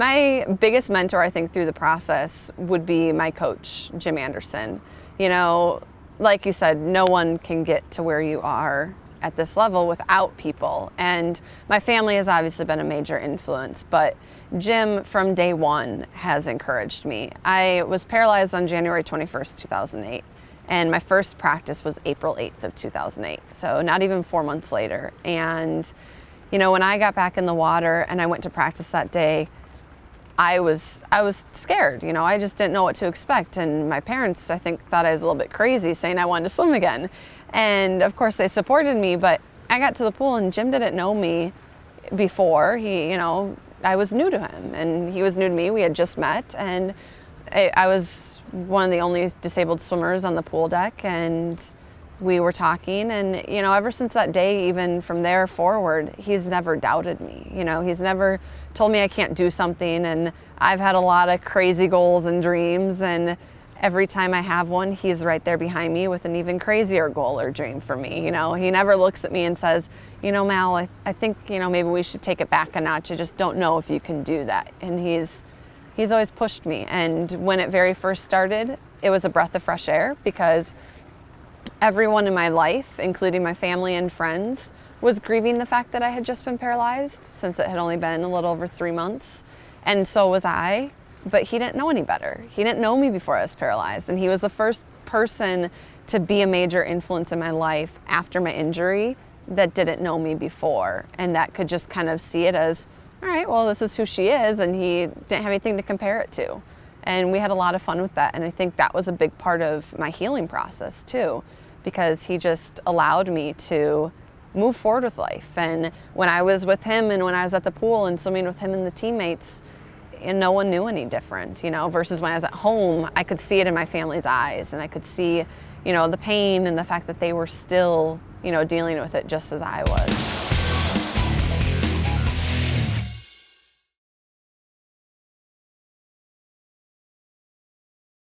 My biggest mentor, I think, through the process would be my coach, Jim Anderson. You know, like you said, no one can get to where you are at this level without people. And my family has obviously been a major influence, but Jim from day one has encouraged me. I was paralyzed on January 21st, 2008. And my first practice was April 8th of 2008. So not even 4 months later. And, you know, when I got back in the water and I went to practice that day, I was scared. You know, I just didn't know what to expect. And my parents, I think, thought I was a little bit crazy saying I wanted to swim again. And of course they supported me, but I got to the pool and Jim didn't know me before. I was new to him and he was new to me. We had just met, and I was one of the only disabled swimmers on the pool deck, and we were talking, and you know, ever since that day, even from there forward, he's never doubted me. You know, he's never told me I can't do something, and I've had a lot of crazy goals and dreams, and every time I have one, he's right there behind me with an even crazier goal or dream for me. You know, he never looks at me and says, you know, Mal, I think, you know, maybe we should take it back a notch. I just don't know if you can do that. And he's always pushed me. And when it very first started, it was a breath of fresh air, because everyone in my life, including my family and friends, was grieving the fact that I had just been paralyzed, since it had only been a little over 3 months. And so was I, but he didn't know any better. He didn't know me before I was paralyzed. And he was the first person to be a major influence in my life after my injury that didn't know me before, and that could just kind of see it as, all right, well, this is who she is, and he didn't have anything to compare it to. And we had a lot of fun with that, and I think that was a big part of my healing process too, because he just allowed me to move forward with life. And when I was with him and when I was at the pool and swimming with him and the teammates, and no one knew any different, you know, versus when I was at home, I could see it in my family's eyes, and I could see, you know, the pain and the fact that they were still, you know, dealing with it just as I was.